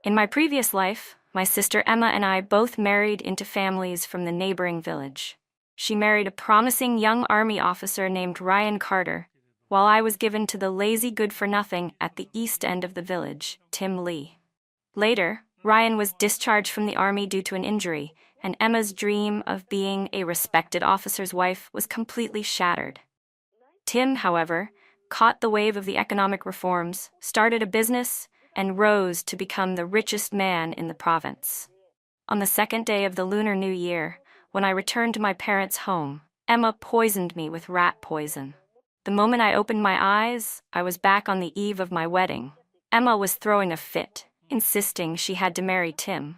In my previous life, my sister Emma and I both married into families from the neighboring village. She married a promising young army officer named Ryan Carter, while I was given to the lazy good-for-nothing at the east end of the village, Tim Lee. Later, Ryan was discharged from the army due to an injury, and Emma's dream of being a respected officer's wife was completely shattered. Tim, however, caught the wave of the economic reforms, started a business, and rose to become the richest man in the province. On the second day of the Lunar New Year, when I returned to my parents' home, Emma poisoned me with rat poison. The moment I opened my eyes, I was back on the eve of my wedding. Emma was throwing a fit, insisting she had to marry Tim.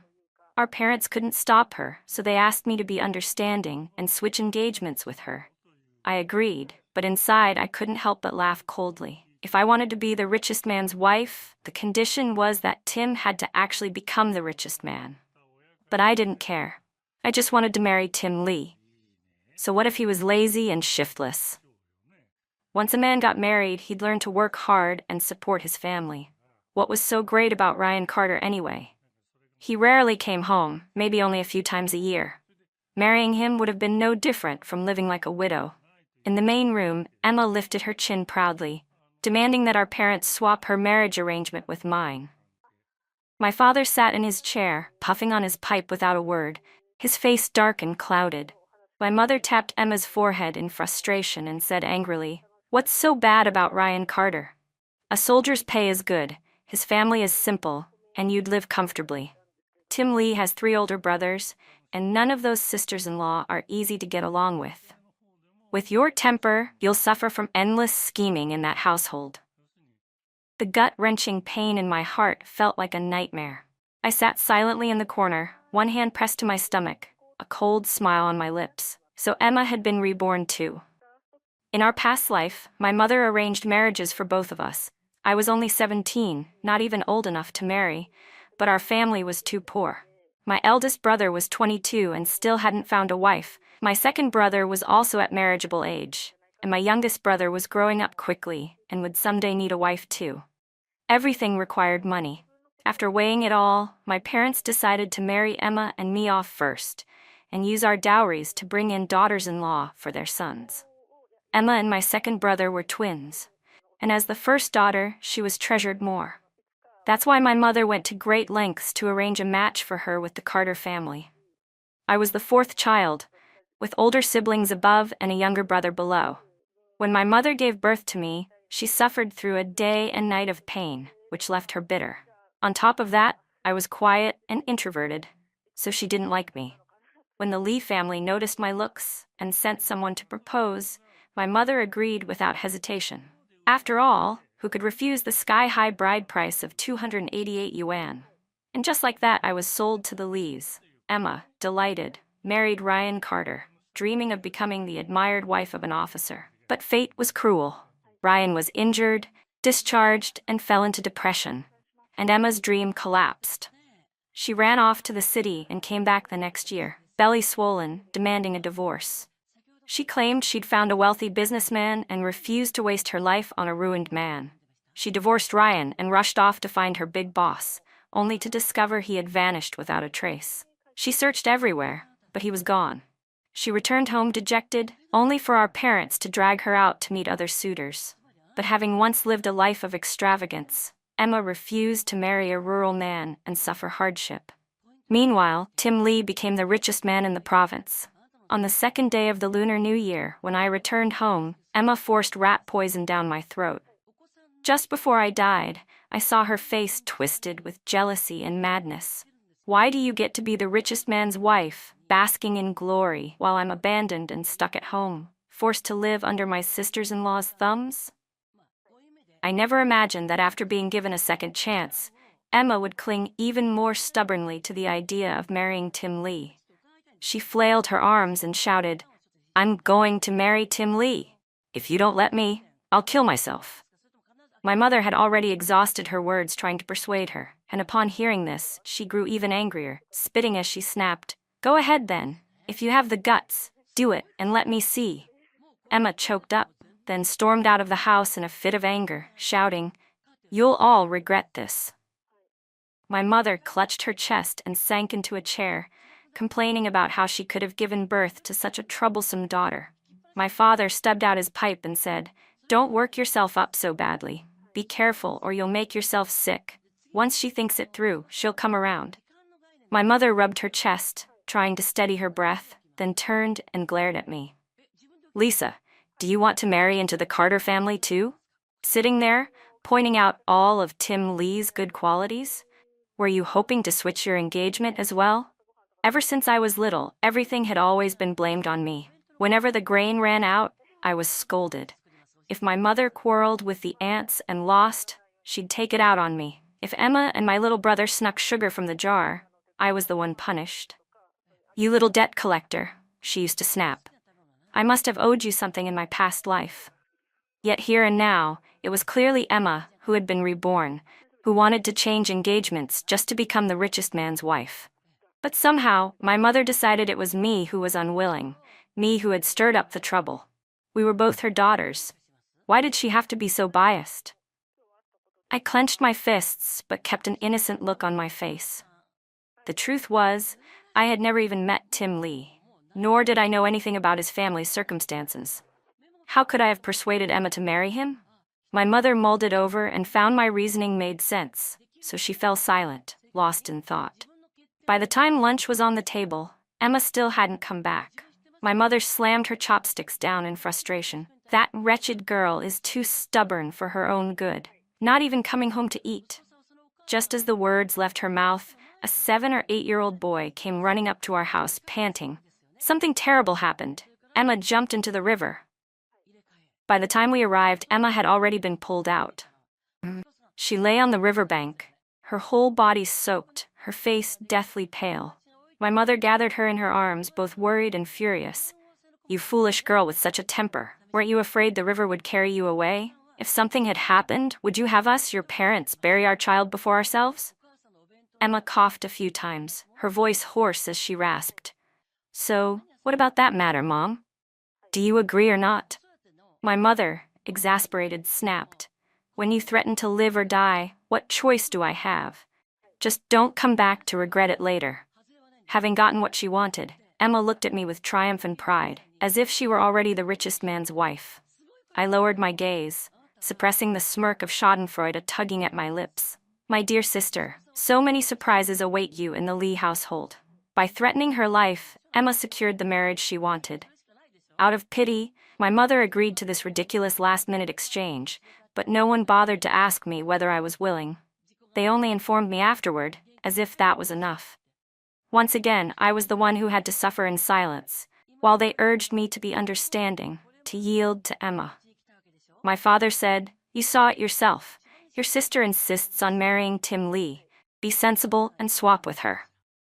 Our parents couldn't stop her, so they asked me to be understanding and switch engagements with her. I agreed, but inside I couldn't help but laugh coldly. If I wanted to be the richest man's wife, the condition was that Tim had to actually become the richest man. But I didn't care. I just wanted to marry Tim Lee. So what if he was lazy and shiftless? Once a man got married, he'd learn to work hard and support his family. What was so great about Ryan Carter anyway? He rarely came home, maybe only a few times a year. Marrying him would have been no different from living like a widow. In the main room, Emma lifted her chin proudly, demanding that our parents swap her marriage arrangement with mine. My father sat in his chair, puffing on his pipe without a word, his face dark and clouded. My mother tapped Emma's forehead in frustration and said angrily, "What's so bad about Ryan Carter? A soldier's pay is good, his family is simple, and you'd live comfortably. Tim Lee has 3 older brothers, and none of those sisters-in-law are easy to get along with. With your temper, you'll suffer from endless scheming in that household." The gut-wrenching pain in my heart felt like a nightmare. I sat silently in the corner, one hand pressed to my stomach, a cold smile on my lips. So Emma had been reborn too. In our past life, my mother arranged marriages for both of us. I was only 17, not even old enough to marry, but our family was too poor. My eldest brother was 22 and still hadn't found a wife. My second brother was also at marriageable age, and my youngest brother was growing up quickly and would someday need a wife too. Everything required money. After weighing it all, my parents decided to marry Emma and me off first, and use our dowries to bring in daughters-in-law for their sons. Emma and my second brother were twins, and as the first daughter, she was treasured more. That's why my mother went to great lengths to arrange a match for her with the Carter family. I was the 4th child, with older siblings above and a younger brother below. When my mother gave birth to me, she suffered through a day and night of pain, which left her bitter. On top of that, I was quiet and introverted, so she didn't like me. When the Lee family noticed my looks and sent someone to propose, my mother agreed without hesitation. After all, who could refuse the sky-high bride price of 288 yuan? And just like that, I was sold to the Lees. Emma, delighted, married Ryan Carter, dreaming of becoming the admired wife of an officer. But fate was cruel. Ryan was injured, discharged, and fell into depression, and Emma's dream collapsed. She ran off to the city and came back the next year, belly swollen, demanding a divorce. She claimed she'd found a wealthy businessman and refused to waste her life on a ruined man. She divorced Ryan and rushed off to find her big boss, only to discover he had vanished without a trace. She searched everywhere, but he was gone. She returned home dejected, only for our parents to drag her out to meet other suitors. But having once lived a life of extravagance, Emma refused to marry a rural man and suffer hardship. Meanwhile, Tim Lee became the richest man in the province. On the second day of the Lunar New Year, when I returned home, Emma forced rat poison down my throat. Just before I died, I saw her face twisted with jealousy and madness. Why do you get to be the richest man's wife, basking in glory, while I'm abandoned and stuck at home, forced to live under my sisters-in-law's thumbs? I never imagined that after being given a second chance, Emma would cling even more stubbornly to the idea of marrying Tim Lee. She flailed her arms and shouted, "I'm going to marry Tim Lee. If you don't let me, I'll kill myself." My mother had already exhausted her words trying to persuade her, and upon hearing this, she grew even angrier, spitting as she snapped, "Go ahead then. If you have the guts, do it and let me see." Emma choked up, then stormed out of the house in a fit of anger, shouting, "You'll all regret this." My mother clutched her chest and sank into a chair, complaining about how she could have given birth to such a troublesome daughter. My father stubbed out his pipe and said, "Don't work yourself up so badly. Be careful or you'll make yourself sick. Once she thinks it through, she'll come around." My mother rubbed her chest, trying to steady her breath, then turned and glared at me. "Lisa, do you want to marry into the Carter family too?" Sitting there, pointing out all of Tim Lee's good qualities? "Were you hoping to switch your engagement as well?" Ever since I was little, everything had always been blamed on me. Whenever the grain ran out, I was scolded. If my mother quarreled with the aunts and lost, she'd take it out on me. If Emma and my little brother snuck sugar from the jar, I was the one punished. "You little debt collector," she used to snap. "I must have owed you something in my past life." Yet here and now, it was clearly Emma who had been reborn, who wanted to change engagements just to become the richest man's wife. But somehow, my mother decided it was me who was unwilling, me who had stirred up the trouble. We were both her daughters. Why did she have to be so biased? I clenched my fists, but kept an innocent look on my face. The truth was, I had never even met Tim Lee, nor did I know anything about his family's circumstances. How could I have persuaded Emma to marry him? My mother mulled it over and found my reasoning made sense, so she fell silent, lost in thought. By the time lunch was on the table, Emma still hadn't come back. My mother slammed her chopsticks down in frustration. "That wretched girl is too stubborn for her own good, not even coming home to eat." Just as the words left her mouth, a 7 or 8-year-old boy came running up to our house, panting. Something terrible happened. Emma jumped into the river. By the time we arrived, Emma had already been pulled out. She lay on the riverbank, her whole body soaked, her face deathly pale. My mother gathered her in her arms, both worried and furious. "You foolish girl with such a temper. Weren't you afraid the river would carry you away? If something had happened, would you have us, your parents, bury our child before ourselves?" Emma coughed a few times, her voice hoarse as she rasped. "So, what about that matter, Mom? Do you agree or not?" My mother, exasperated, snapped. "When you threaten to live or die, what choice do I have? Just don't come back to regret it later." Having gotten what she wanted, Emma looked at me with triumph and pride, as if she were already the richest man's wife. I lowered my gaze, suppressing the smirk of schadenfreude tugging at my lips. "My dear sister, so many surprises await you in the Lee household." By threatening her life, Emma secured the marriage she wanted. Out of pity, my mother agreed to this ridiculous last-minute exchange, but no one bothered to ask me whether I was willing. They only informed me afterward, as if that was enough. Once again, I was the one who had to suffer in silence, while they urged me to be understanding, to yield to Emma. My father said, "You saw it yourself. Your sister insists on marrying Tim Lee. Be sensible and swap with her."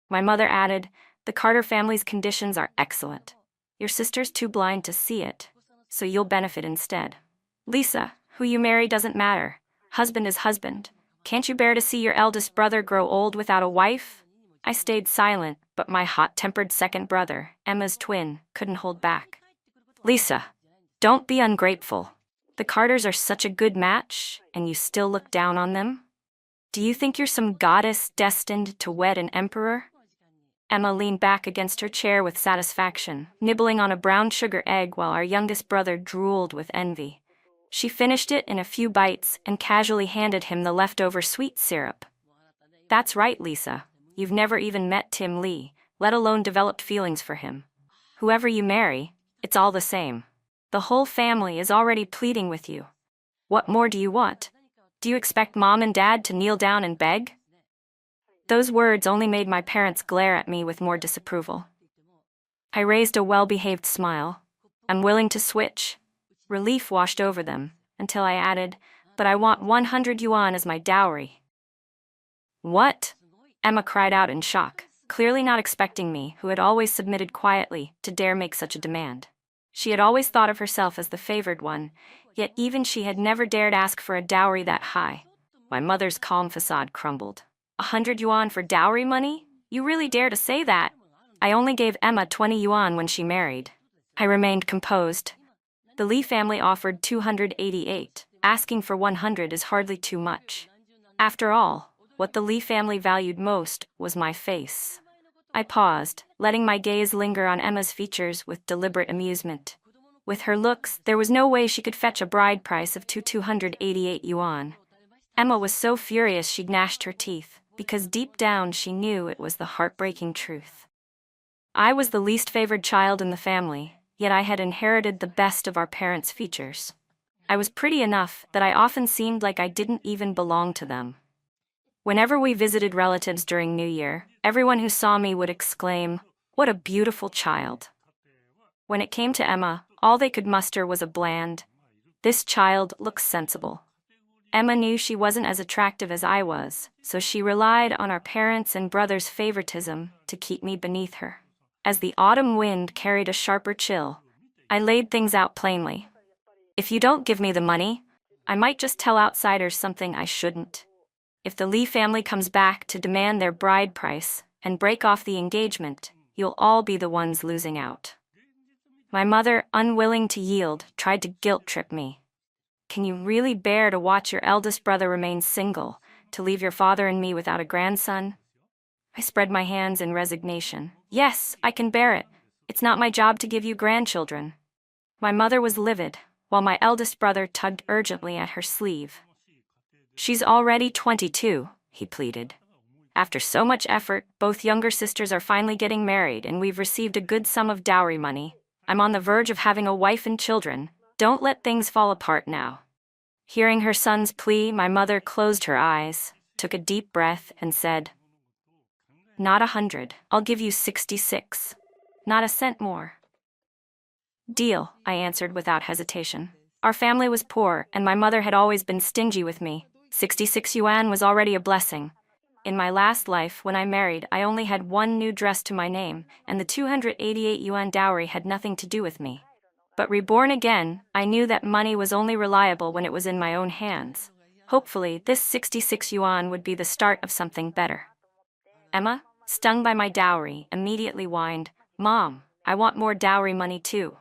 My mother added, "The Carter family's conditions are excellent. Your sister's too blind to see it, so you'll benefit instead. Lisa, who you marry doesn't matter. Husband is husband. Can't you bear to see your eldest brother grow old without a wife?" I stayed silent, but my hot-tempered second brother, Emma's twin, couldn't hold back. "Lisa, don't be ungrateful. The Carters are such a good match, and you still look down on them? Do you think you're some goddess destined to wed an emperor?" Emma leaned back against her chair with satisfaction, nibbling on a brown sugar egg while our youngest brother drooled with envy. She finished it in a few bites and casually handed him the leftover sweet syrup. "That's right, Lisa. You've never even met Tim Lee, let alone developed feelings for him. Whoever you marry, it's all the same. The whole family is already pleading with you. What more do you want? Do you expect Mom and Dad to kneel down and beg?" Those words only made my parents glare at me with more disapproval. I raised a well-behaved smile. "I'm willing to switch." Relief washed over them, until I added, "But I want 100 yuan as my dowry." "What?" Emma cried out in shock, clearly not expecting me, who had always submitted quietly, to dare make such a demand. She had always thought of herself as the favored one, yet even she had never dared ask for a dowry that high. My mother's calm facade crumbled. 100 yuan for dowry money? You really dare to say that? I only gave Emma 20 yuan when she married. I remained composed. The Lee family offered 288. Asking for 100 is hardly too much. After all, What the Lee family valued most was my face. I paused, letting my gaze linger on Emma's features with deliberate amusement. With her looks, there was no way she could fetch a bride price of 288 yuan. Emma was so furious she gnashed her teeth, because deep down she knew it was the heartbreaking truth. I was the least favored child in the family, yet I had inherited the best of our parents' features. I was pretty enough that I often seemed like I didn't even belong to them. Whenever we visited relatives during New Year, everyone who saw me would exclaim, "What a beautiful child." When it came to Emma, all they could muster was a bland, "This child looks sensible." Emma knew she wasn't as attractive as I was, so she relied on our parents' and brothers' favoritism to keep me beneath her. As the autumn wind carried a sharper chill, I laid things out plainly. If you don't give me the money, I might just tell outsiders something I shouldn't. If the Lee family comes back to demand their bride price and break off the engagement, you'll all be the ones losing out. My mother, unwilling to yield, tried to guilt-trip me. Can you really bear to watch your eldest brother remain single, to leave your father and me without a grandson? I spread my hands in resignation. Yes, I can bear it. It's not my job to give you grandchildren. My mother was livid, while my eldest brother tugged urgently at her sleeve. She's already 22, he pleaded. After so much effort, both younger sisters are finally getting married and we've received a good sum of dowry money. I'm on the verge of having a wife and children. Don't let things fall apart now. Hearing her son's plea, my mother closed her eyes, took a deep breath, and said, "Not 100. I'll give you 66. Not a cent more." "Deal," I answered without hesitation. Our family was poor, and my mother had always been stingy with me. 66 yuan was already a blessing. In my last life, when I married, I only had one new dress to my name, and the 288 yuan dowry had nothing to do with me. But reborn again, I knew that money was only reliable when it was in my own hands. Hopefully, this 66 yuan would be the start of something better. Emma, stung by my dowry, immediately whined, "Mom, I want more dowry money too."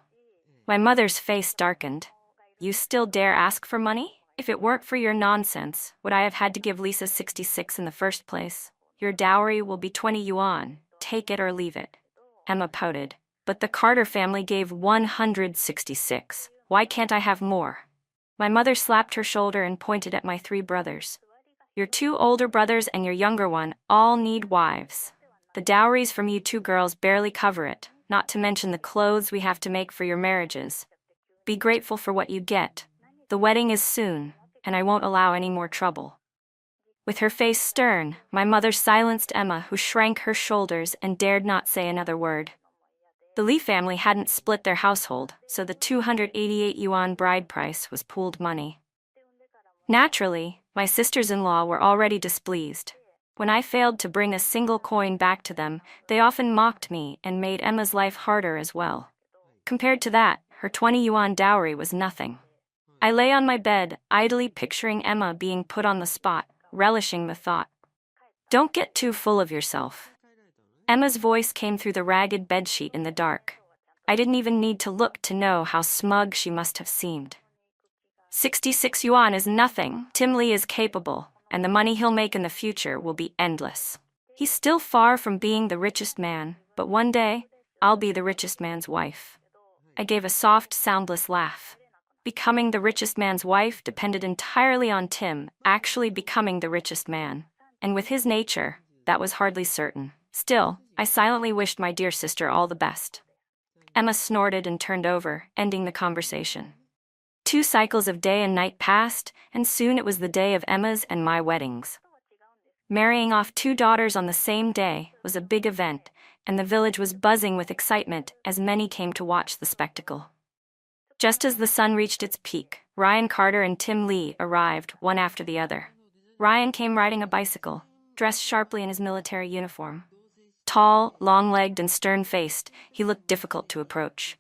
My mother's face darkened. "You still dare ask for money? If it weren't for your nonsense, would I have had to give Lisa 66 in the first place? Your dowry will be 20 yuan. Take it or leave it." Emma pouted. "But the Carter family gave 166. Why can't I have more?" My mother slapped her shoulder and pointed at my 3 brothers. "Your 2 older brothers and your younger one all need wives. The dowries from you 2 girls barely cover it, not to mention the clothes we have to make for your marriages. Be grateful for what you get. The wedding is soon, and I won't allow any more trouble." With her face stern, my mother silenced Emma, who shrank her shoulders and dared not say another word. The Lee family hadn't split their household, so the 288 yuan bride price was pooled money. Naturally, my sisters-in-law were already displeased. When I failed to bring a single coin back to them, they often mocked me and made Emma's life harder as well. Compared to that, her 20 yuan dowry was nothing. I lay on my bed, idly picturing Emma being put on the spot, relishing the thought. "Don't get too full of yourself." Emma's voice came through the ragged bedsheet in the dark. I didn't even need to look to know how smug she must have seemed. 66 yuan is nothing. Tim Lee is capable, and the money he'll make in the future will be endless. He's still far from being the richest man, but one day, I'll be the richest man's wife. I gave a soft, soundless laugh. Becoming the richest man's wife depended entirely on Tim actually becoming the richest man. And with his nature, that was hardly certain. Still, I silently wished my dear sister all the best. Emma snorted and turned over, ending the conversation. 2 cycles of day and night passed, and soon it was the day of Emma's and my weddings. Marrying off 2 daughters on the same day was a big event, and the village was buzzing with excitement as many came to watch the spectacle. Just as the sun reached its peak, Ryan Carter and Tim Lee arrived, one after the other. Ryan came riding a bicycle, dressed sharply in his military uniform. Tall, long-legged, and stern-faced, he looked difficult to approach.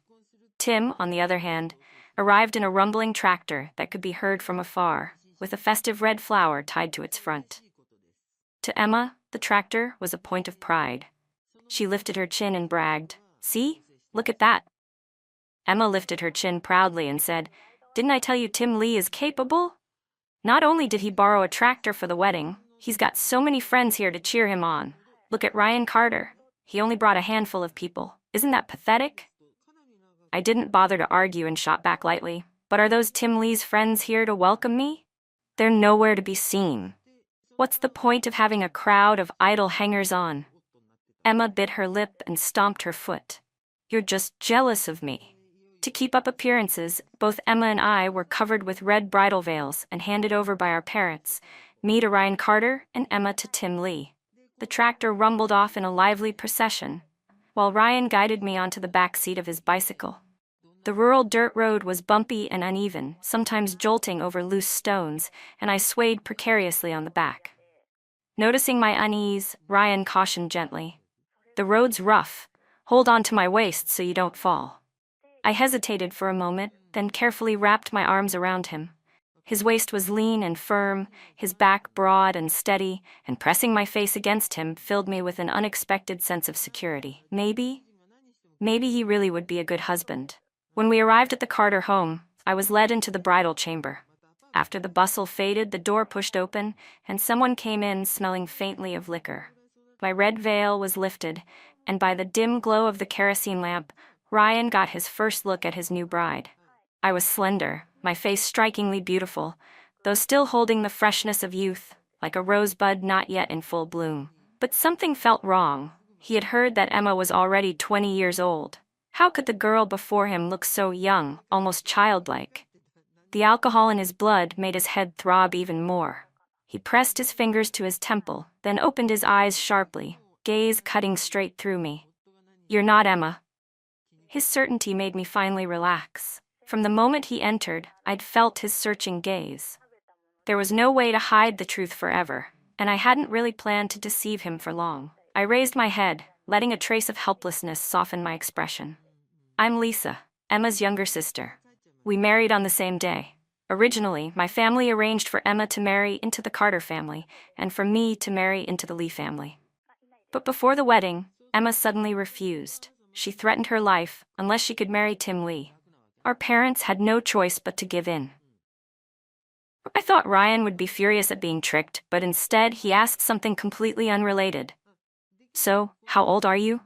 Tim, on the other hand, arrived in a rumbling tractor that could be heard from afar, with a festive red flower tied to its front. To Emma, the tractor was a point of pride. She lifted her chin and bragged, "See? Look at that." Emma lifted her chin proudly and said, "Didn't I tell you Tim Lee is capable? Not only did he borrow a tractor for the wedding, He's got so many friends here to cheer him on. Look at Ryan Carter. He only brought a handful of people. Isn't that pathetic? I didn't bother to argue and shot back lightly. But are those Tim Lee's friends here to welcome me? They're nowhere to be seen. What's the point of having a crowd of idle hangers-on? Emma bit her lip and stomped her foot. You're just jealous of me. To keep up appearances, both Emma and I were covered with red bridal veils and handed over by our parents, me to Ryan Carter and Emma to Tim Lee. The tractor rumbled off in a lively procession, while Ryan guided me onto the back seat of his bicycle. The rural dirt road was bumpy and uneven, sometimes jolting over loose stones, and I swayed precariously on the back. Noticing my unease, Ryan cautioned gently. The road's rough. Hold on to my waist so you don't fall. I hesitated for a moment, then carefully wrapped my arms around him. His waist was lean and firm, his back broad and steady, and pressing my face against him filled me with an unexpected sense of security. Maybe he really would be a good husband. When we arrived at the Carter home, I was led into the bridal chamber. After the bustle faded, the door pushed open, and someone came in smelling faintly of liquor. My red veil was lifted, and by the dim glow of the kerosene lamp, Ryan got his first look at his new bride. I was slender, my face strikingly beautiful, though still holding the freshness of youth, like a rosebud not yet in full bloom. But something felt wrong. He had heard that Emma was already 20 years old. How could the girl before him look so young, almost childlike? The alcohol in his blood made his head throb even more. He pressed his fingers to his temple, then opened his eyes sharply, gaze cutting straight through me. You're not Emma. His certainty made me finally relax. From the moment he entered, I'd felt his searching gaze. There was no way to hide the truth forever, and I hadn't really planned to deceive him for long. I raised my head, letting a trace of helplessness soften my expression. I'm Lisa, Emma's younger sister. We married on the same day. Originally, my family arranged for Emma to marry into the Carter family, and for me to marry into the Lee family. But before the wedding, Emma suddenly refused. She threatened her life unless she could marry Tim Lee. Our parents had no choice but to give in. I thought Ryan would be furious at being tricked, but instead he asked something completely unrelated. So, how old are you?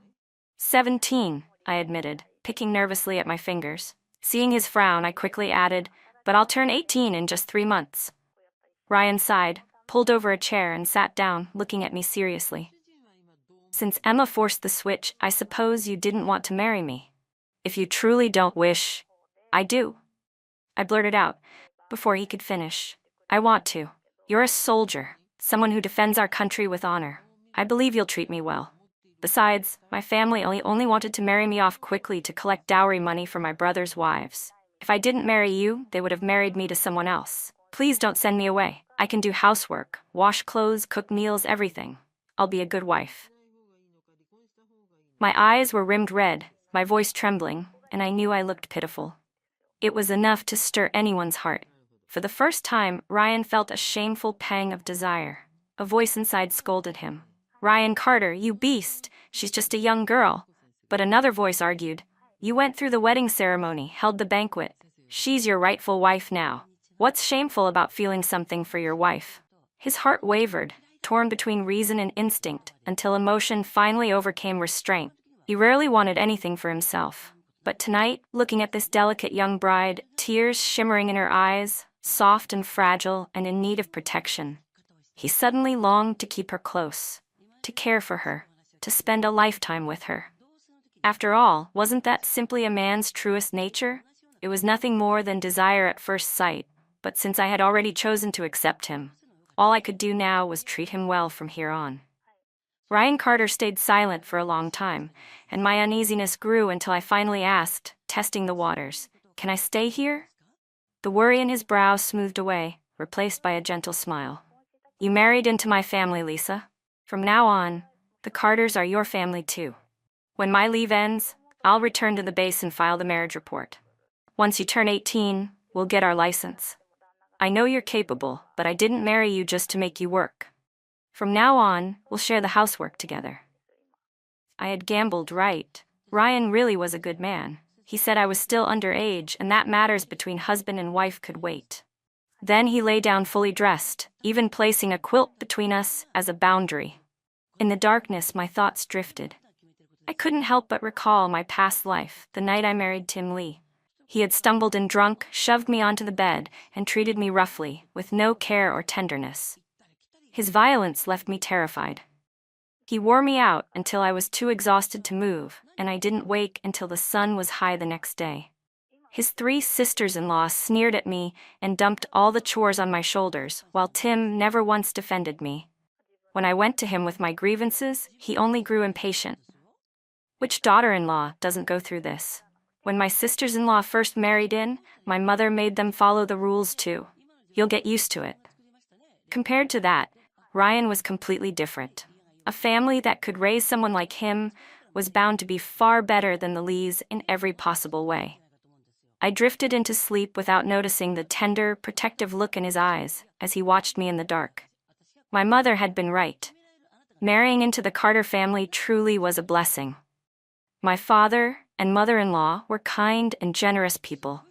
17, I admitted, picking nervously at my fingers. Seeing his frown, I quickly added, but I'll turn 18 in just 3 months. Ryan sighed, pulled over a chair and sat down, looking at me seriously. Since Emma forced the switch, I suppose you didn't want to marry me. If you truly don't wish, I do. I blurted out, before he could finish. I want to. You're a soldier, someone who defends our country with honor. I believe you'll treat me well. Besides, my family only wanted to marry me off quickly to collect dowry money for my brother's wives. If I didn't marry you, they would have married me to someone else. Please don't send me away. I can do housework, wash clothes, cook meals, everything. I'll be a good wife. My eyes were rimmed red, my voice trembling, and I knew I looked pitiful. It was enough to stir anyone's heart. For the first time, Ryan felt a shameful pang of desire. A voice inside scolded him. Ryan Carter, you beast! She's just a young girl. But another voice argued, you went through the wedding ceremony, held the banquet. She's your rightful wife now. What's shameful about feeling something for your wife? His heart wavered, torn between reason and instinct, until emotion finally overcame restraint. He rarely wanted anything for himself. But tonight, looking at this delicate young bride, tears shimmering in her eyes, soft and fragile and in need of protection, he suddenly longed to keep her close, to care for her, to spend a lifetime with her. After all, wasn't that simply a man's truest nature? It was nothing more than desire at first sight, but since I had already chosen to accept him, all I could do now was treat him well from here on. Ryan Carter stayed silent for a long time, and my uneasiness grew until I finally asked, testing the waters, "Can I stay here?" The worry in his brow smoothed away, replaced by a gentle smile. You married into my family, Lisa. From now on, the Carters are your family too. When my leave ends, I'll return to the base and file the marriage report. Once you turn 18, we'll get our license. I know you're capable, but I didn't marry you just to make you work. From now on, we'll share the housework together. I had gambled right. Ryan really was a good man. He said I was still underage, and that matters between husband and wife could wait. Then he lay down fully dressed, even placing a quilt between us as a boundary. In the darkness, my thoughts drifted. I couldn't help but recall my past life, the night I married Tim Lee. He had stumbled and drunk, shoved me onto the bed, and treated me roughly, with no care or tenderness. His violence left me terrified. He wore me out until I was too exhausted to move, and I didn't wake until the sun was high the next day. His 3 sisters-in-law sneered at me and dumped all the chores on my shoulders, while Tim never once defended me. When I went to him with my grievances, he only grew impatient. Which daughter-in-law doesn't go through this? When my sisters-in-law first married in, my mother made them follow the rules too. You'll get used to it. Compared to that, Ryan was completely different. A family that could raise someone like him was bound to be far better than the Lees in every possible way. I drifted into sleep without noticing the tender, protective look in his eyes as he watched me in the dark. My mother had been right. Marrying into the Carter family truly was a blessing. My father and mother-in-law were kind and generous people.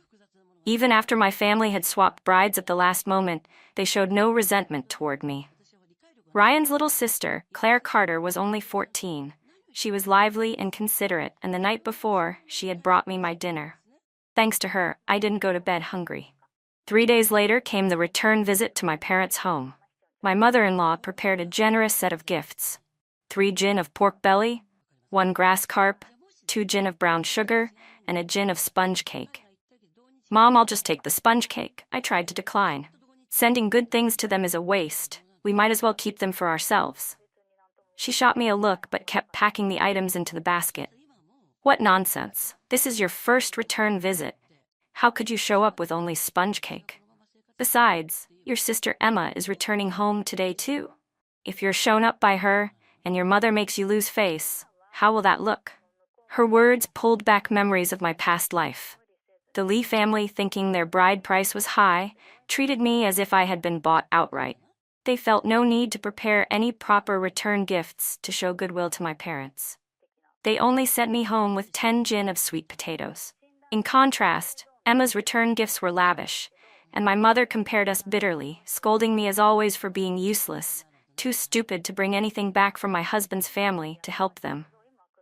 Even after my family had swapped brides at the last moment, they showed no resentment toward me. Ryan's little sister, Claire Carter, was only 14. She was lively and considerate, and the night before, she had brought me my dinner. Thanks to her, I didn't go to bed hungry. 3 days later came the return visit to my parents' home. My mother-in-law prepared a generous set of gifts. 3 gin of pork belly, 1 grass carp, 2 gin of brown sugar, and a gin of sponge cake. Mom, I'll just take the sponge cake, I tried to decline. Sending good things to them is a waste. We might as well keep them for ourselves. She shot me a look but kept packing the items into the basket. What nonsense. This is your first return visit. How could you show up with only sponge cake? Besides, your sister Emma is returning home today too. If you're shown up by her, and your mother makes you lose face, how will that look? Her words pulled back memories of my past life. The Lee family, thinking their bride price was high, treated me as if I had been bought outright. They felt no need to prepare any proper return gifts to show goodwill to my parents. They only sent me home with 10 gin of sweet potatoes. In contrast, Emma's return gifts were lavish, and my mother compared us bitterly, scolding me as always for being useless, too stupid to bring anything back from my husband's family to help them.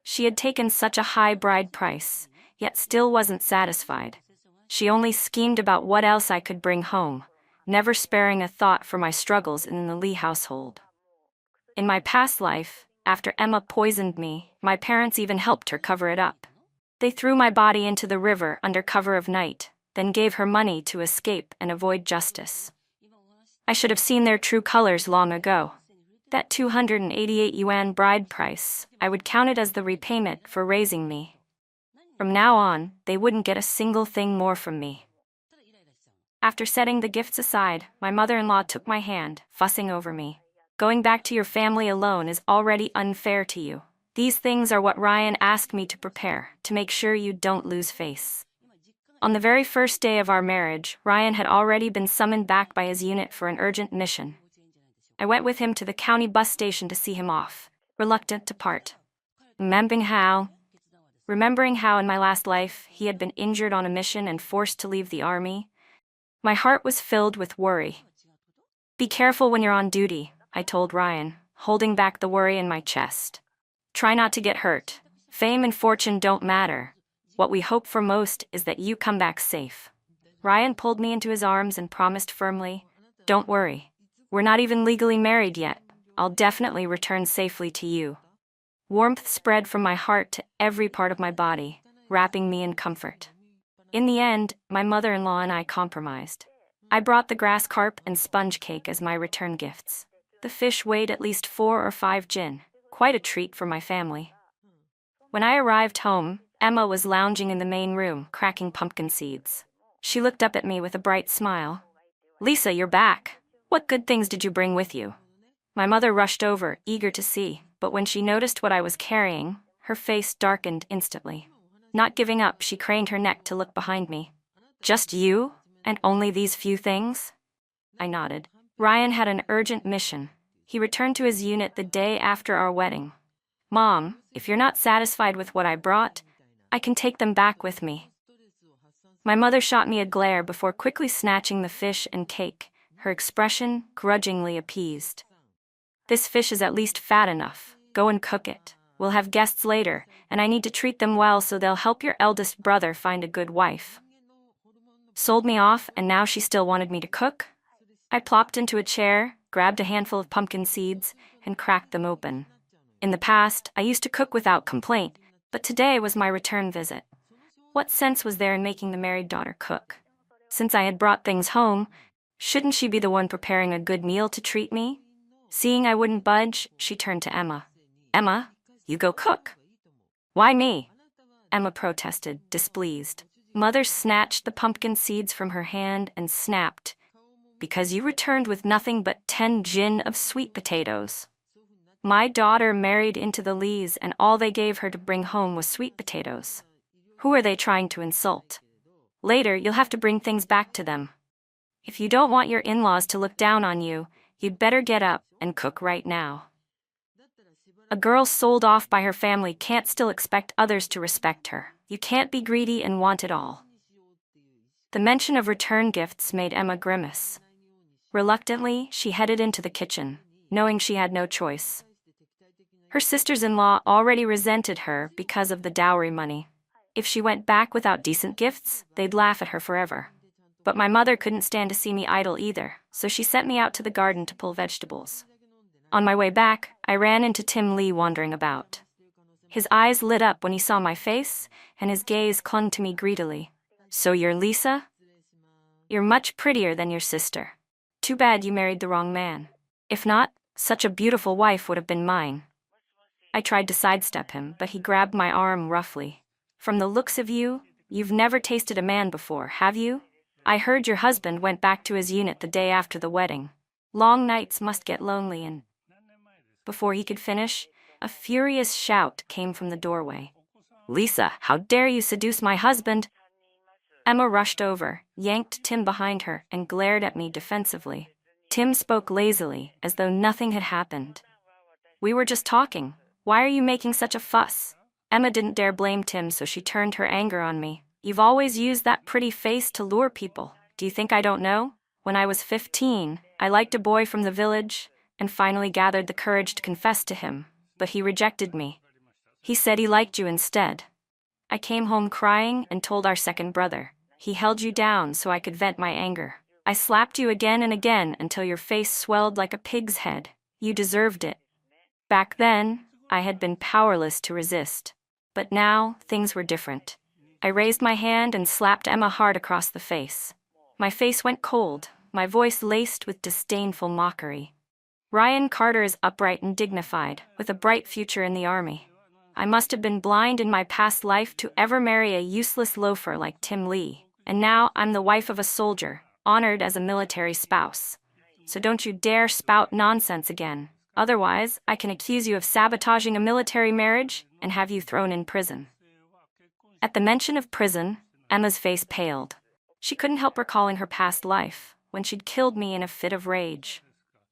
She had taken such a high bride price, yet still wasn't satisfied. She only schemed about what else I could bring home, never sparing a thought for my struggles in the Lee household. In my past life, after Emma poisoned me, my parents even helped her cover it up. They threw my body into the river under cover of night, then gave her money to escape and avoid justice. I should have seen their true colors long ago. That 288 yuan bride price, I would count it as the repayment for raising me. From now on, they wouldn't get a single thing more from me. After setting the gifts aside, my mother-in-law took my hand, fussing over me. Going back to your family alone is already unfair to you. These things are what Ryan asked me to prepare, to make sure you don't lose face. On the very first day of our marriage, Ryan had already been summoned back by his unit for an urgent mission. I went with him to the county bus station to see him off, reluctant to part. Remembering how in my last life he had been injured on a mission and forced to leave the army, my heart was filled with worry. Be careful when you're on duty, I told Ryan, holding back the worry in my chest. Try not to get hurt. Fame and fortune don't matter. What we hope for most is that you come back safe. Ryan pulled me into his arms and promised firmly, don't worry. We're not even legally married yet. I'll definitely return safely to you. Warmth spread from my heart to every part of my body, wrapping me in comfort. In the end, my mother-in-law and I compromised. I brought the grass carp and sponge cake as my return gifts. The fish weighed at least 4 or 5 gin, quite a treat for my family. When I arrived home, Emma was lounging in the main room, cracking pumpkin seeds. She looked up at me with a bright smile. Lisa, you're back. What good things did you bring with you? My mother rushed over, eager to see, but when she noticed what I was carrying, her face darkened instantly. Not giving up, she craned her neck to look behind me. Just you? And only these few things? I nodded. Ryan had an urgent mission. He returned to his unit the day after our wedding. Mom, if you're not satisfied with what I brought, I can take them back with me. My mother shot me a glare before quickly snatching the fish and cake, her expression grudgingly appeased. This fish is at least fat enough. Go and cook it. We'll have guests later, and I need to treat them well so they'll help your eldest brother find a good wife. Sold me off, and now she still wanted me to cook? I plopped into a chair, grabbed a handful of pumpkin seeds, and cracked them open. In the past, I used to cook without complaint, but today was my return visit. What sense was there in making the married daughter cook? Since I had brought things home, shouldn't she be the one preparing a good meal to treat me? Seeing I wouldn't budge, she turned to Emma. Emma, you go cook. Why me? Emma protested, displeased. Mother snatched the pumpkin seeds from her hand and snapped. Because you returned with nothing but 10 gin of sweet potatoes. My daughter married into the Lees and all they gave her to bring home was sweet potatoes. Who are they trying to insult? Later, you'll have to bring things back to them. If you don't want your in-laws to look down on you, you'd better get up and cook right now. A girl sold off by her family can't still expect others to respect her. You can't be greedy and want it all. The mention of return gifts made Emma grimace. Reluctantly, she headed into the kitchen, knowing she had no choice. Her sisters-in-law already resented her because of the dowry money. If she went back without decent gifts, they'd laugh at her forever. But my mother couldn't stand to see me idle either, so she sent me out to the garden to pull vegetables. On my way back, I ran into Tim Lee wandering about. His eyes lit up when he saw my face, and his gaze clung to me greedily. So you're Lisa? You're much prettier than your sister. Too bad you married the wrong man. If not, such a beautiful wife would have been mine. I tried to sidestep him, but he grabbed my arm roughly. From the looks of you, you've never tasted a man before, have you? I heard your husband went back to his unit the day after the wedding. Long nights must get lonely and... Before he could finish, a furious shout came from the doorway. Lisa, how dare you seduce my husband? Emma rushed over, yanked Tim behind her, and glared at me defensively. Tim spoke lazily, as though nothing had happened. We were just talking. Why are you making such a fuss? Emma didn't dare blame Tim, so she turned her anger on me. You've always used that pretty face to lure people. Do you think I don't know? When I was 15, I liked a boy from the village, and finally gathered the courage to confess to him, but he rejected me. He said he liked you instead. I came home crying and told our second brother. He held you down so I could vent my anger. I slapped you again and again until your face swelled like a pig's head. You deserved it. Back then, I had been powerless to resist. But now, things were different. I raised my hand and slapped Emma hard across the face. My face went cold, my voice laced with disdainful mockery. Ryan Carter is upright and dignified, with a bright future in the army. I must have been blind in my past life to ever marry a useless loafer like Tim Lee. And now I'm the wife of a soldier, honored as a military spouse. So don't you dare spout nonsense again. Otherwise, I can accuse you of sabotaging a military marriage and have you thrown in prison. At the mention of prison, Emma's face paled. She couldn't help recalling her past life, when she'd killed me in a fit of rage.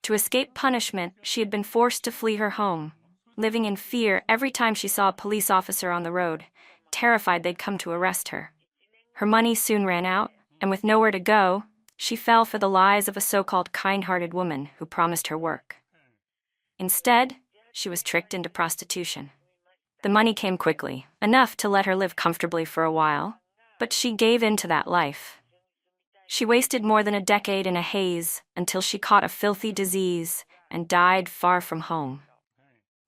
To escape punishment, she had been forced to flee her home, living in fear every time she saw a police officer on the road, terrified they'd come to arrest her. Her money soon ran out, and with nowhere to go, she fell for the lies of a so-called kind-hearted woman who promised her work. Instead, she was tricked into prostitution. The money came quickly, enough to let her live comfortably for a while, but she gave in to that life. She wasted more than a decade in a haze until she caught a filthy disease and died far from home.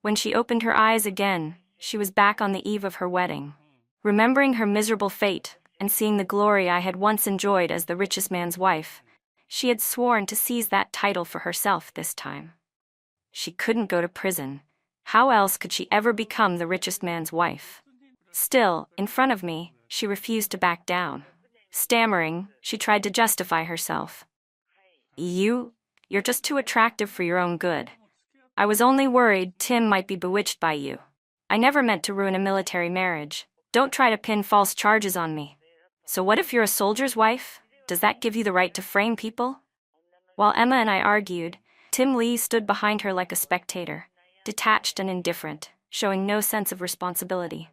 When she opened her eyes again, she was back on the eve of her wedding. Remembering her miserable fate and seeing the glory I had once enjoyed as the richest man's wife, she had sworn to seize that title for herself this time. She couldn't go to prison. How else could she ever become the richest man's wife? Still, in front of me, she refused to back down. Stammering, she tried to justify herself. You're just too attractive for your own good. I was only worried Tim might be bewitched by you. I never meant to ruin a military marriage. Don't try to pin false charges on me. So what if you're a soldier's wife? Does that give you the right to frame people? While Emma and I argued, Tim Lee stood behind her like a spectator, detached and indifferent, showing no sense of responsibility.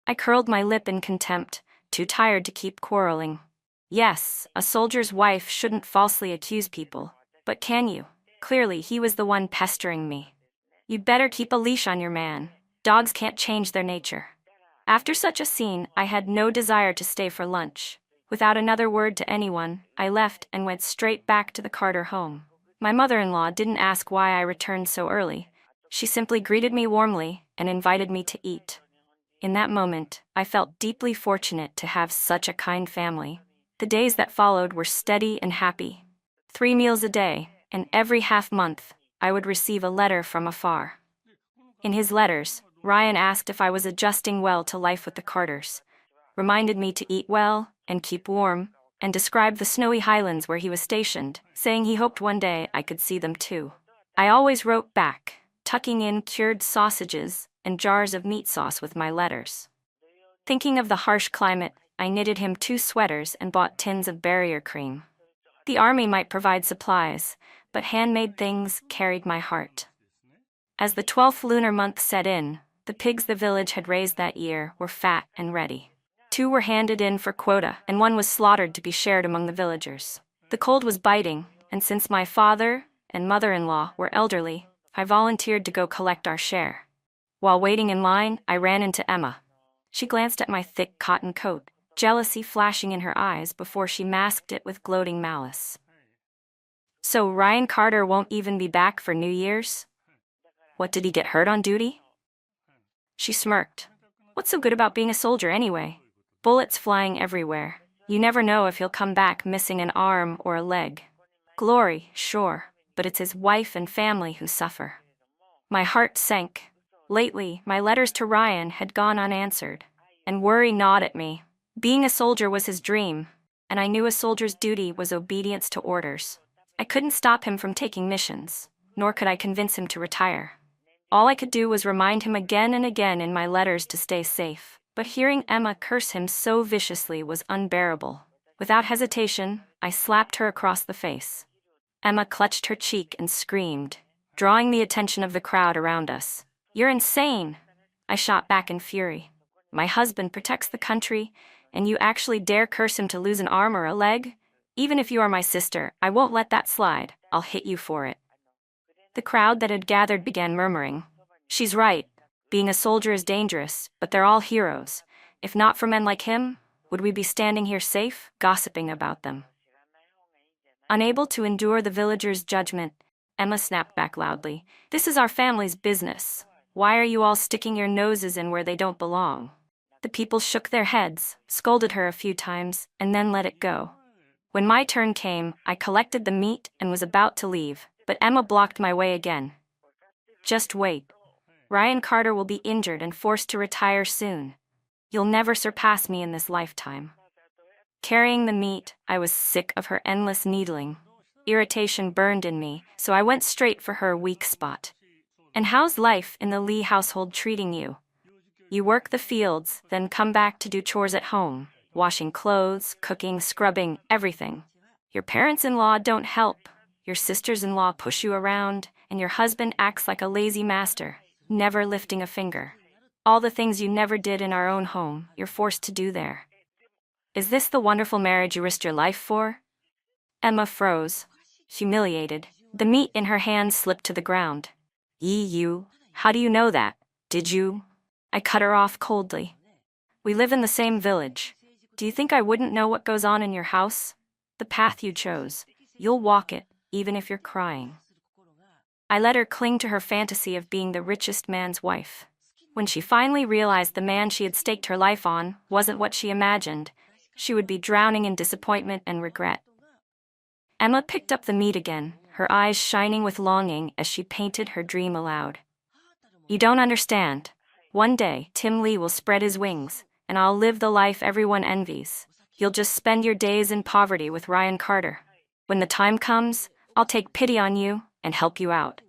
I curled my lip in contempt, too tired to keep quarreling. Yes, a soldier's wife shouldn't falsely accuse people, but can you? Clearly, he was the one pestering me. You'd better keep a leash on your man. Dogs can't change their nature. After such a scene, I had no desire to stay for lunch. Without another word to anyone, I left and went straight back to the Carter home. My mother-in-law didn't ask why I returned so early. She simply greeted me warmly and invited me to eat. In that moment, I felt deeply fortunate to have such a kind family. The days that followed were steady and happy. 3 meals a day, and every half-month, I would receive a letter from afar. In his letters, Ryan asked if I was adjusting well to life with the Carters, reminded me to eat well and keep warm, and described the snowy highlands where he was stationed, saying he hoped one day I could see them too. I always wrote back, tucking in cured sausages and jars of meat sauce with my letters. Thinking of the harsh climate, I knitted him 2 sweaters and bought tins of barrier cream. The army might provide supplies, but handmade things carried my heart. As the 12th lunar month set in, the pigs the village had raised that year were fat and ready. 2 were handed in for quota, and 1 was slaughtered to be shared among the villagers. The cold was biting, and since my father and mother-in-law were elderly, I volunteered to go collect our share. While waiting in line, I ran into Emma. She glanced at my thick cotton coat, jealousy flashing in her eyes before she masked it with gloating malice. So Ryan Carter won't even be back for New Year's? What, did he get hurt on duty? She smirked. What's so good about being a soldier anyway? Bullets flying everywhere. You never know if he'll come back missing an arm or a leg. Glory, sure, but it's his wife and family who suffer. My heart sank. Lately, my letters to Ryan had gone unanswered, and worry gnawed at me. Being a soldier was his dream, and I knew a soldier's duty was obedience to orders. I couldn't stop him from taking missions, nor could I convince him to retire. All I could do was remind him again and again in my letters to stay safe, but hearing Emma curse him so viciously was unbearable. Without hesitation, I slapped her across the face. Emma clutched her cheek and screamed, drawing the attention of the crowd around us. You're insane! I shot back in fury. My husband protects the country, and you actually dare curse him to lose an arm or a leg? Even if you are my sister, I won't let that slide. I'll hit you for it. The crowd that had gathered began murmuring. She's right. Being a soldier is dangerous, but they're all heroes. If not for men like him, would we be standing here safe, gossiping about them? Unable to endure the villagers' judgment, Emma snapped back loudly. This is our family's business. Why are you all sticking your noses in where they don't belong? The people shook their heads, scolded her a few times, and then let it go. When my turn came, I collected the meat and was about to leave, but Emma blocked my way again. Just wait. Ryan Carter will be injured and forced to retire soon. You'll never surpass me in this lifetime. Carrying the meat, I was sick of her endless needling. Irritation burned in me, so I went straight for her weak spot. And how's life in the Lee household treating you? You work the fields, then come back to do chores at home, washing clothes, cooking, scrubbing, everything. Your parents-in-law don't help. Your sisters-in-law push you around, and your husband acts like a lazy master, never lifting a finger. All the things you never did in our own home, you're forced to do there. Is this the wonderful marriage you risked your life for? Emma froze, humiliated. The meat in her hand slipped to the ground. You? How do you know that? Did you? I cut her off coldly. We live in the same village. Do you think I wouldn't know what goes on in your house? The path you chose. You'll walk it, even if you're crying. I let her cling to her fantasy of being the richest man's wife. When she finally realized the man she had staked her life on wasn't what she imagined, she would be drowning in disappointment and regret. Emma picked up the meat again, her eyes shining with longing as she painted her dream aloud. You don't understand. One day, Tim Lee will spread his wings, and I'll live the life everyone envies. You'll just spend your days in poverty with Ryan Carter. When the time comes, I'll take pity on you and help you out.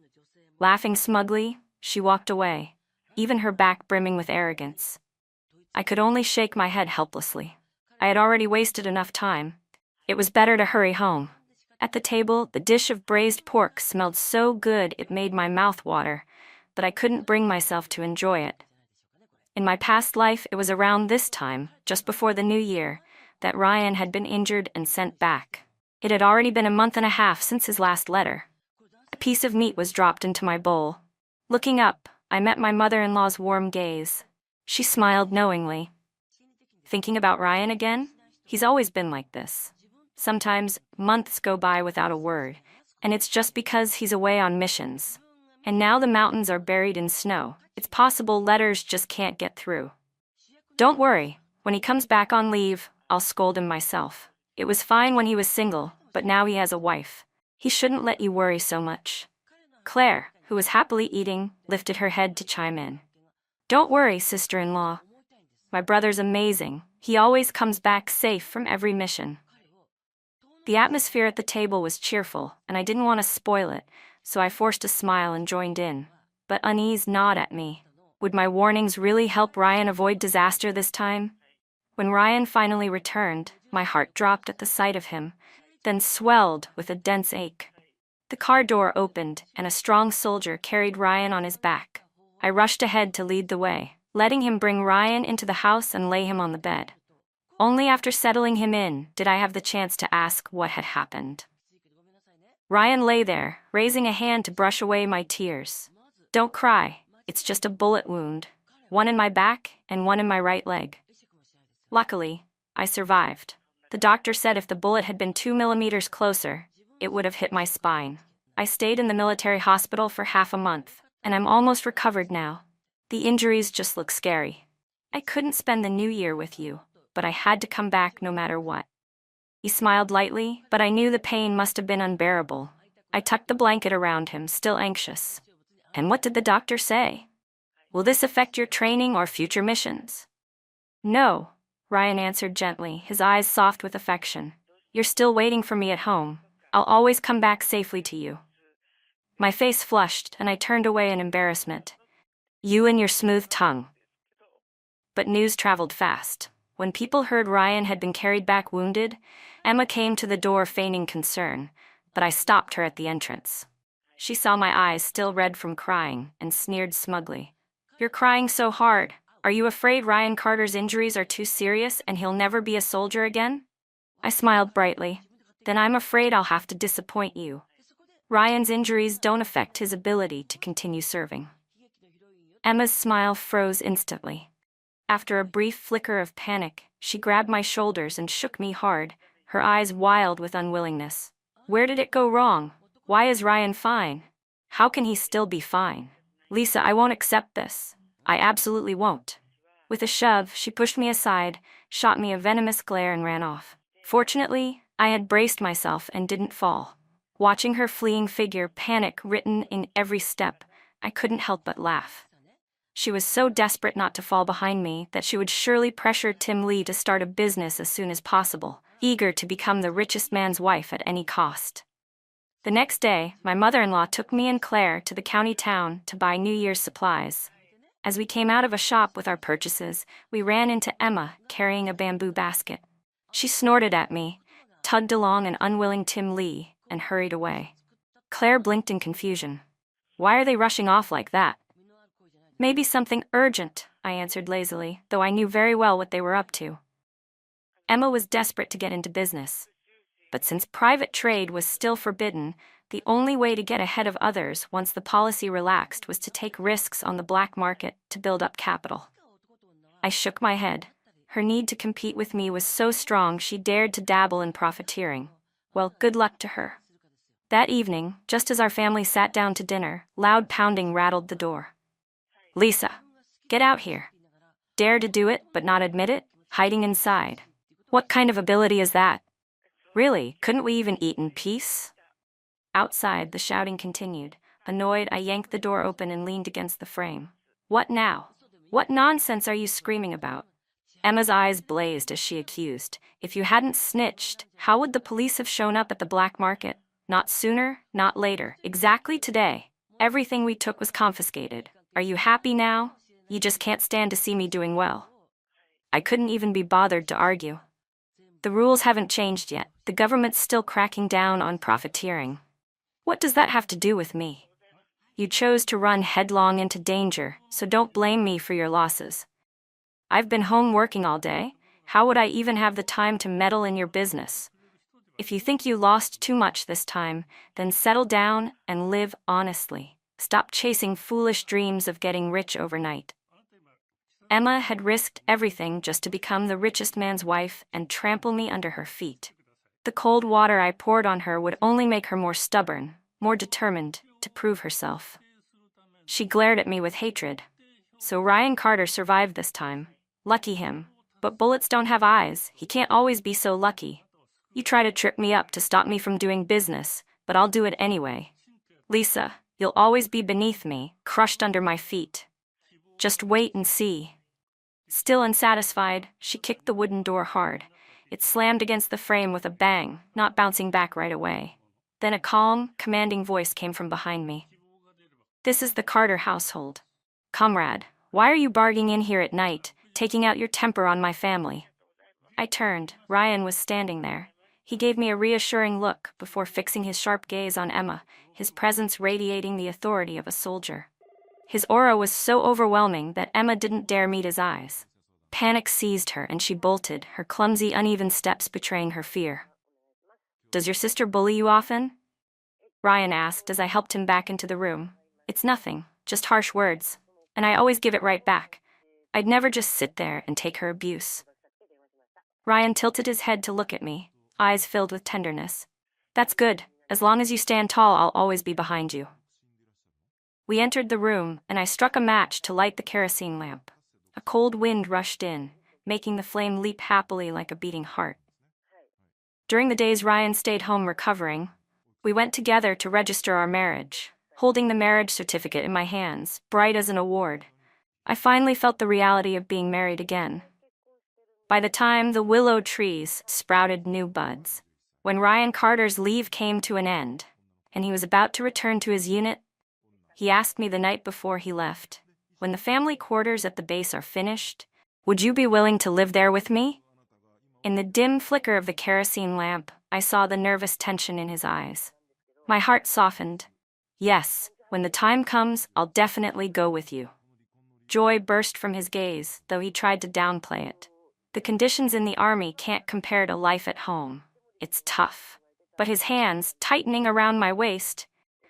Laughing smugly, she walked away, even her back brimming with arrogance. I could only shake my head helplessly. I had already wasted enough time. It was better to hurry home. At the table, the dish of braised pork smelled so good it made my mouth water, but I couldn't bring myself to enjoy it. In my past life, it was around this time, just before the new year, that Ryan had been injured and sent back. It had already been a month and a half since his last letter. A piece of meat was dropped into my bowl. Looking up, I met my mother-in-law's warm gaze. She smiled knowingly. Thinking about Ryan again? He's always been like this. Sometimes, months go by without a word, and it's just because he's away on missions. And now the mountains are buried in snow. It's possible letters just can't get through. Don't worry, when he comes back on leave, I'll scold him myself. It was fine when he was single, but now he has a wife. He shouldn't let you worry so much. Claire, who was happily eating, lifted her head to chime in. Don't worry, sister-in-law. My brother's amazing. He always comes back safe from every mission. The atmosphere at the table was cheerful, and I didn't want to spoil it, so I forced a smile and joined in. But unease gnawed at me. Would my warnings really help Ryan avoid disaster this time? When Ryan finally returned, my heart dropped at the sight of him, then swelled with a dense ache. The car door opened, and a strong soldier carried Ryan on his back. I rushed ahead to lead the way, letting him bring Ryan into the house and lay him on the bed. Only after settling him in did I have the chance to ask what had happened. Ryan lay there, raising a hand to brush away my tears. Don't cry, it's just a bullet wound, one in my back and one in my right leg. Luckily, I survived. The doctor said if the bullet had been 2 millimeters closer, it would have hit my spine. I stayed in the military hospital for half a month, and I'm almost recovered now. The injuries just look scary. I couldn't spend the new year with you, but I had to come back no matter what. He smiled lightly, but I knew the pain must have been unbearable. I tucked the blanket around him, still anxious. And what did the doctor say? Will this affect your training or future missions? No, Ryan answered gently, his eyes soft with affection. You're still waiting for me at home. I'll always come back safely to you. My face flushed, and I turned away in embarrassment. You and your smooth tongue. But news traveled fast. When people heard Ryan had been carried back wounded, Emma came to the door feigning concern, but I stopped her at the entrance. She saw my eyes still red from crying and sneered smugly. You're crying so hard. Are you afraid Ryan Carter's injuries are too serious and he'll never be a soldier again? I smiled brightly. Then I'm afraid I'll have to disappoint you. Ryan's injuries don't affect his ability to continue serving. Emma's smile froze instantly. After a brief flicker of panic, she grabbed my shoulders and shook me hard, her eyes wild with unwillingness. Where did it go wrong? Why is Ryan fine? How can he still be fine? Lisa, I won't accept this. I absolutely won't. With a shove, she pushed me aside, shot me a venomous glare and ran off. Fortunately, I had braced myself and didn't fall. Watching her fleeing figure, panic written in every step, I couldn't help but laugh. She was so desperate not to fall behind me that she would surely pressure Tim Lee to start a business as soon as possible, eager to become the richest man's wife at any cost. The next day, my mother-in-law took me and Claire to the county town to buy New Year's supplies. As we came out of a shop with our purchases, we ran into Emma carrying a bamboo basket. She snorted at me, tugged along an unwilling Tim Lee, and hurried away. Claire blinked in confusion. Why are they rushing off like that? Maybe something urgent, I answered lazily, though I knew very well what they were up to. Emma was desperate to get into business. But since private trade was still forbidden, the only way to get ahead of others once the policy relaxed was to take risks on the black market to build up capital. I shook my head. Her need to compete with me was so strong she dared to dabble in profiteering. Well, good luck to her. That evening, just as our family sat down to dinner, loud pounding rattled the door. Lisa, get out here. Dare to do it, but not admit it? Hiding inside. What kind of ability is that? Really, couldn't we even eat in peace? Outside, the shouting continued. Annoyed, I yanked the door open and leaned against the frame. What now? What nonsense are you screaming about? Emma's eyes blazed as she accused. If you hadn't snitched, how would the police have shown up at the black market? Not sooner, not later. Exactly today. Everything we took was confiscated. Are you happy now? You just can't stand to see me doing well. I couldn't even be bothered to argue. The rules haven't changed yet. The government's still cracking down on profiteering. What does that have to do with me? You chose to run headlong into danger, so don't blame me for your losses. I've been home working all day. How would I even have the time to meddle in your business? If you think you lost too much this time, then settle down and live honestly. Stop chasing foolish dreams of getting rich overnight. Emma had risked everything just to become the richest man's wife and trample me under her feet. The cold water I poured on her would only make her more stubborn, more determined to prove herself. She glared at me with hatred. So Ryan Carter survived this time. Lucky him. But bullets don't have eyes. He can't always be so lucky. You try to trip me up to stop me from doing business, but I'll do it anyway. Lisa, you'll always be beneath me, crushed under my feet. Just wait and see. Still unsatisfied, she kicked the wooden door hard. It slammed against the frame with a bang, not bouncing back right away. Then a calm, commanding voice came from behind me. This is the Carter household. Comrade, why are you barging in here at night, taking out your temper on my family? I turned. Ryan was standing there. He gave me a reassuring look before fixing his sharp gaze on Emma, his presence radiating the authority of a soldier. His aura was so overwhelming that Emma didn't dare meet his eyes. Panic seized her and she bolted, her clumsy, uneven steps betraying her fear. Does your sister bully you often? Ryan asked as I helped him back into the room. It's nothing, just harsh words. And I always give it right back. I'd never just sit there and take her abuse. Ryan tilted his head to look at me, eyes filled with tenderness. That's good. As long as you stand tall, I'll always be behind you. We entered the room, and I struck a match to light the kerosene lamp. A cold wind rushed in, making the flame leap happily like a beating heart. During the days Ryan stayed home recovering, we went together to register our marriage, holding the marriage certificate in my hands, bright as an award. I finally felt the reality of being married again. By the time the willow trees sprouted new buds, when Ryan Carter's leave came to an end, and he was about to return to his unit, he asked me the night before he left, when the family quarters at the base are finished, would you be willing to live there with me? In the dim flicker of the kerosene lamp, I saw the nervous tension in his eyes. My heart softened. Yes, when the time comes, I'll definitely go with you. Joy burst from his gaze, though he tried to downplay it. The conditions in the army can't compare to life at home. It's tough. But his hands, tightening around my waist,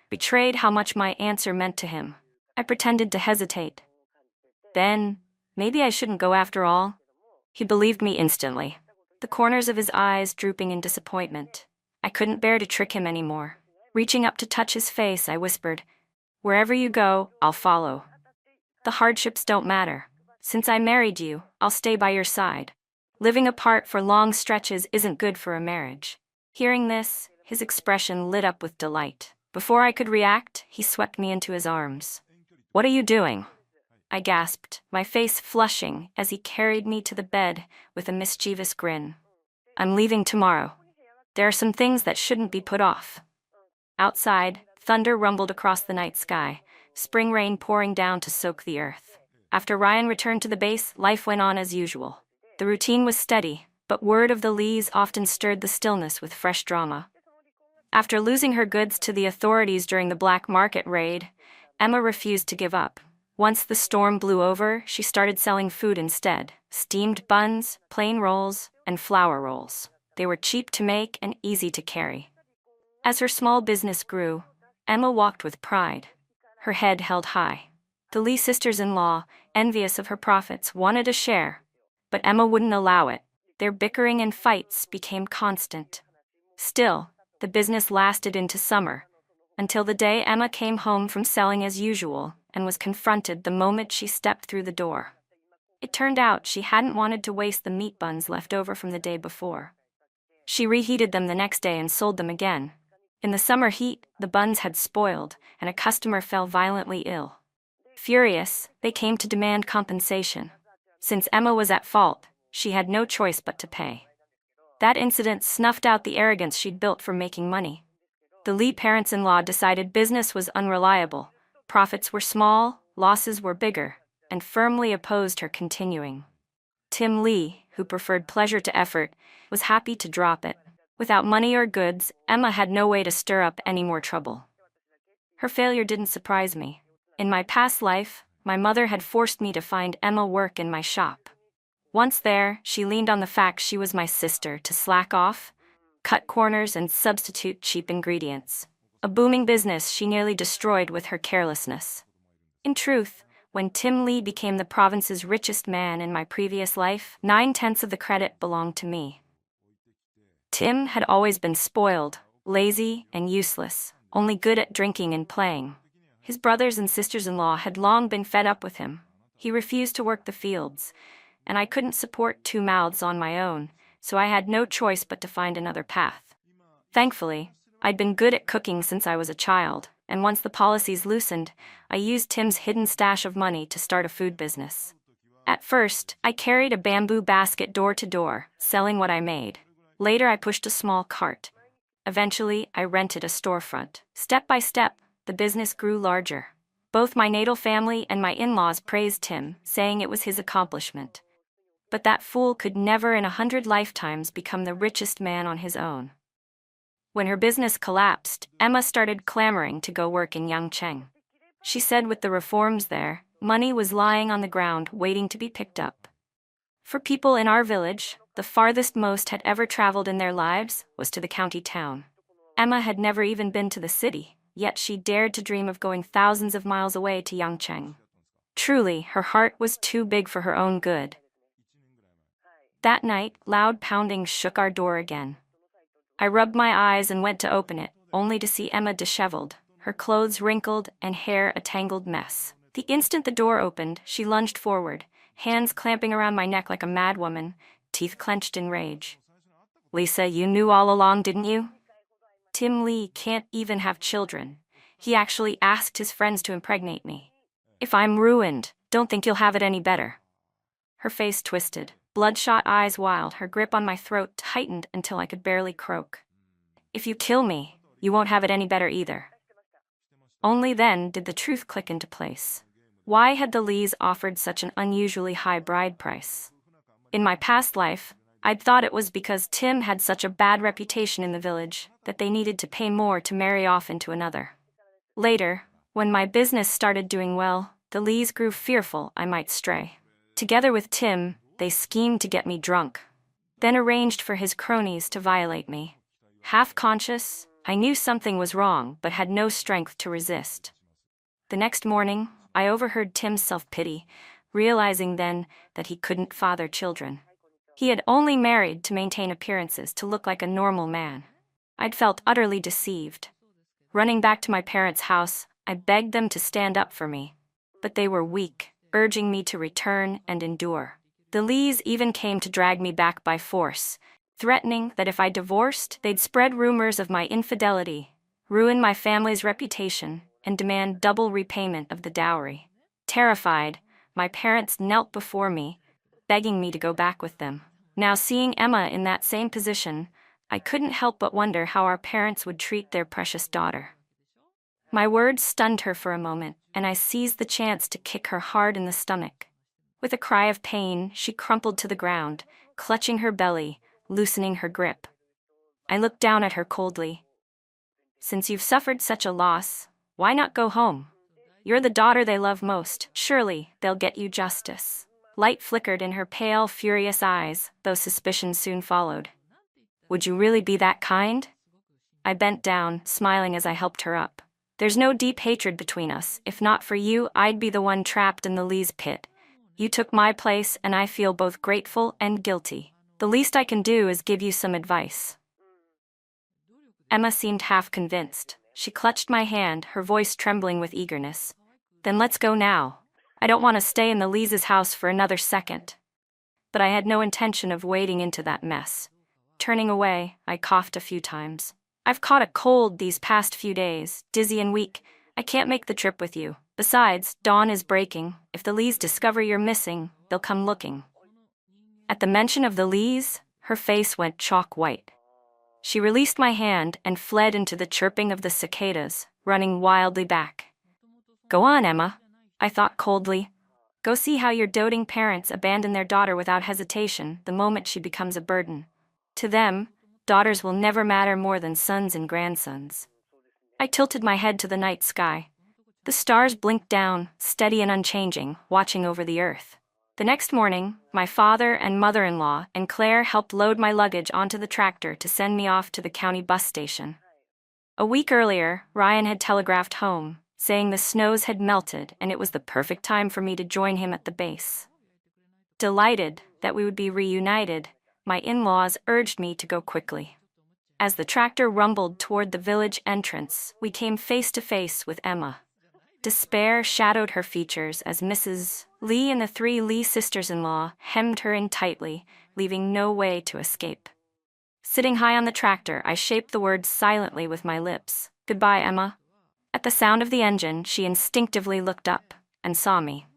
betrayed how much my answer meant to him. I pretended to hesitate. Then, maybe I shouldn't go after all. He believed me instantly, the corners of his eyes drooping in disappointment. I couldn't bear to trick him anymore. Reaching up to touch his face, I whispered, "Wherever you go, I'll follow. The hardships don't matter. Since I married you, I'll stay by your side. Living apart for long stretches isn't good for a marriage." Hearing this, his expression lit up with delight. Before I could react, he swept me into his arms. "What are you doing?" I gasped, my face flushing as he carried me to the bed with a mischievous grin. "I'm leaving tomorrow. There are some things that shouldn't be put off." Outside, thunder rumbled across the night sky, spring rain pouring down to soak the earth. After Ryan returned to the base, life went on as usual. The routine was steady, but word of the Lees often stirred the stillness with fresh drama. After losing her goods to the authorities during the black market raid, Emma refused to give up. Once the storm blew over, she started selling food instead: steamed buns, plain rolls, and flour rolls. They were cheap to make and easy to carry. As her small business grew, Emma walked with pride, her head held high. The Lee sisters-in-law, envious of her profits, wanted a share, but Emma wouldn't allow it. Their bickering and fights became constant. Still, the business lasted into summer, until the day Emma came home from selling as usual and was confronted the moment she stepped through the door. It turned out she hadn't wanted to waste the meat buns left over from the day before. She reheated them the next day and sold them again. In the summer heat, the buns had spoiled, and a customer fell violently ill. Furious, they came to demand compensation. Since Emma was at fault, she had no choice but to pay. That incident snuffed out the arrogance she'd built for making money. The Lee parents-in-law decided business was unreliable, profits were small, losses were bigger, and firmly opposed her continuing. Tim Lee, who preferred pleasure to effort, was happy to drop it. Without money or goods, Emma had no way to stir up any more trouble. Her failure didn't surprise me. In my past life, my mother had forced me to find Emma work in my shop. Once there, she leaned on the fact she was my sister to slack off, cut corners, and substitute cheap ingredients. A booming business she nearly destroyed with her carelessness. In truth, when Tim Lee became the province's richest man in my previous life, 9/10 of the credit belonged to me. Tim had always been spoiled, lazy, and useless, only good at drinking and playing. His brothers and sisters-in-law had long been fed up with him. He refused to work the fields, and I couldn't support two mouths on my own, so I had no choice but to find another path. Thankfully, I'd been good at cooking since I was a child, and once the policies loosened, I used Tim's hidden stash of money to start a food business. At first, I carried a bamboo basket door to door, selling what I made. Later, I pushed a small cart. Eventually, I rented a storefront. Step by step, the business grew larger. Both my natal family and my in-laws praised Tim, saying it was his accomplishment. But that fool could never in 100 lifetimes become the richest man on his own. When her business collapsed, Emma started clamoring to go work in Yangcheng. She said with the reforms there, money was lying on the ground waiting to be picked up. For people in our village, the farthest most had ever traveled in their lives was to the county town. Emma had never even been to the city, yet she dared to dream of going thousands of miles away to Yangcheng. Truly, her heart was too big for her own good. That night, loud pounding shook our door again. I rubbed my eyes and went to open it, only to see Emma disheveled, her clothes wrinkled and hair a tangled mess. The instant the door opened, she lunged forward, hands clamping around my neck like a madwoman, teeth clenched in rage. "Lisa, you knew all along, didn't you? Tim Lee can't even have children. He actually asked his friends to impregnate me. If I'm ruined, don't think you'll have it any better." Her face twisted, bloodshot eyes wild, her grip on my throat tightened until I could barely croak. "If you kill me, you won't have it any better either." Only then did the truth click into place. Why had the Lees offered such an unusually high bride price? In my past life, I'd thought it was because Tim had such a bad reputation in the village that they needed to pay more to marry off into another. Later, when my business started doing well, the Lees grew fearful I might stray. Together with Tim, they schemed to get me drunk, then arranged for his cronies to violate me. Half conscious, I knew something was wrong but had no strength to resist. The next morning, I overheard Tim's self-pity, realizing then that he couldn't father children. He had only married to maintain appearances, to look like a normal man. I'd felt utterly deceived. Running back to my parents' house, I begged them to stand up for me. But they were weak, urging me to return and endure. The Lees even came to drag me back by force, threatening that if I divorced, they'd spread rumors of my infidelity, ruin my family's reputation, and demand double repayment of the dowry. Terrified, my parents knelt before me, begging me to go back with them. Now seeing Emma in that same position, I couldn't help but wonder how our parents would treat their precious daughter. My words stunned her for a moment, and I seized the chance to kick her hard in the stomach. With a cry of pain, she crumpled to the ground, clutching her belly, loosening her grip. I looked down at her coldly. "Since you've suffered such a loss, why not go home? You're the daughter they love most. Surely they'll get you justice." Light flickered in her pale, furious eyes, though suspicion soon followed. "Would you really be that kind?" I bent down, smiling as I helped her up. "There's no deep hatred between us. If not for you, I'd be the one trapped in the Lee's pit. You took my place, and I feel both grateful and guilty. The least I can do is give you some advice." Emma seemed half convinced. She clutched my hand, her voice trembling with eagerness. "Then let's go now. I don't want to stay in the Lees' house for another second." But I had no intention of wading into that mess. Turning away, I coughed a few times. "I've caught a cold these past few days, dizzy and weak. I can't make the trip with you. Besides, dawn is breaking. If the Lees discover you're missing, they'll come looking." At the mention of the Lees, her face went chalk white. She released my hand and fled into the chirping of the cicadas, running wildly back. "Go on, Emma," I thought coldly. "Go see how your doting parents abandon their daughter without hesitation the moment she becomes a burden. To them, daughters will never matter more than sons and grandsons." I tilted my head to the night sky. The stars blinked down, steady and unchanging, watching over the earth. The next morning, my father and mother-in-law and Claire helped load my luggage onto the tractor to send me off to the county bus station. A week earlier, Ryan had telegraphed home, saying the snows had melted and it was the perfect time for me to join him at the base. Delighted that we would be reunited, my in-laws urged me to go quickly. As the tractor rumbled toward the village entrance, we came face to face with Emma. Despair shadowed her features as Mrs. Lee and the three Lee sisters-in-law hemmed her in tightly, leaving no way to escape. Sitting high on the tractor, I shaped the words silently with my lips. "Goodbye, Emma." At the sound of the engine, she instinctively looked up and saw me.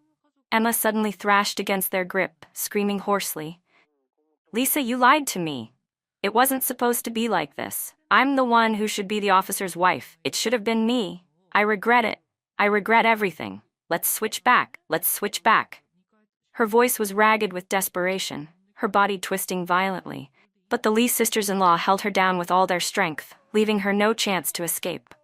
Emma suddenly thrashed against their grip, screaming hoarsely, "Lisa, you lied to me. It wasn't supposed to be like this. I'm the one who should be the officer's wife. It should have been me. I regret it. I regret everything. Let's switch back. Let's switch back." Her voice was ragged with desperation, her body twisting violently, but the Lee sisters-in-law held her down with all their strength, leaving her no chance to escape.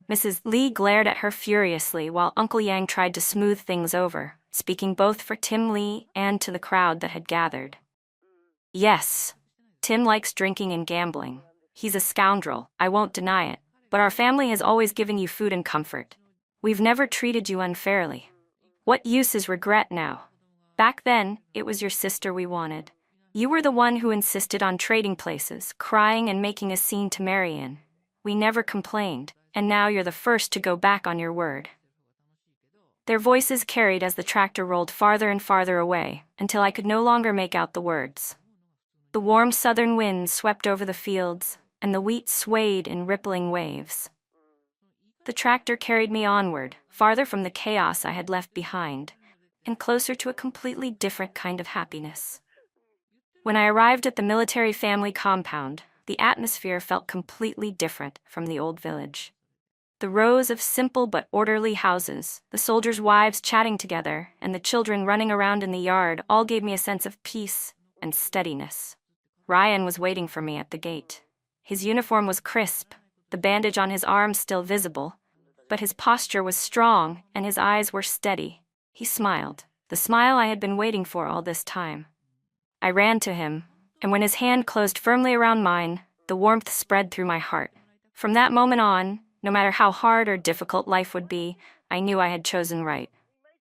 Mrs. Lee glared at her furiously while Uncle Yang tried to smooth things over, speaking both for Tim Lee and to the crowd that had gathered. "Yes, Tim likes drinking and gambling. He's a scoundrel, I won't deny it, but our family has always given you food and comfort. We've never treated you unfairly. What use is regret now? Back then, it was your sister we wanted. You were the one who insisted on trading places, crying and making a scene to marry in. We never complained, and now you're the first to go back on your word." Their voices carried as the tractor rolled farther and farther away, until I could no longer make out the words. The warm southern wind swept over the fields, and the wheat swayed in rippling waves. The tractor carried me onward, farther from the chaos I had left behind, and closer to a completely different kind of happiness. When I arrived at the military family compound, the atmosphere felt completely different from the old village. The rows of simple but orderly houses, the soldiers' wives chatting together, and the children running around in the yard all gave me a sense of peace and steadiness. Ryan was waiting for me at the gate. His uniform was crisp, the bandage on his arm still visible, but his posture was strong and his eyes were steady. He smiled, the smile I had been waiting for all this time. I ran to him, and when his hand closed firmly around mine, the warmth spread through my heart. From that moment on, no matter how hard or difficult life would be, I knew I had chosen right.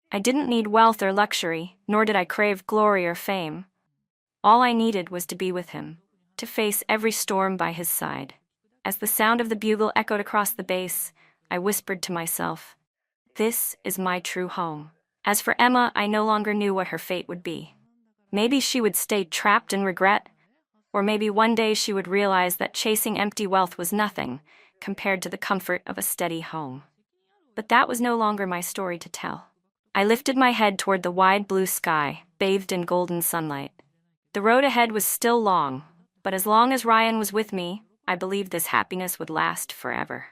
I didn't need wealth or luxury, nor did I crave glory or fame. All I needed was to be with him, to face every storm by his side. As the sound of the bugle echoed across the base, I whispered to myself, "This is my true home." As for Emma, I no longer knew what her fate would be. Maybe she would stay trapped in regret, or maybe one day she would realize that chasing empty wealth was nothing compared to the comfort of a steady home. But that was no longer my story to tell. I lifted my head toward the wide blue sky, bathed in golden sunlight. The road ahead was still long, but as long as Ryan was with me, I believed this happiness would last forever.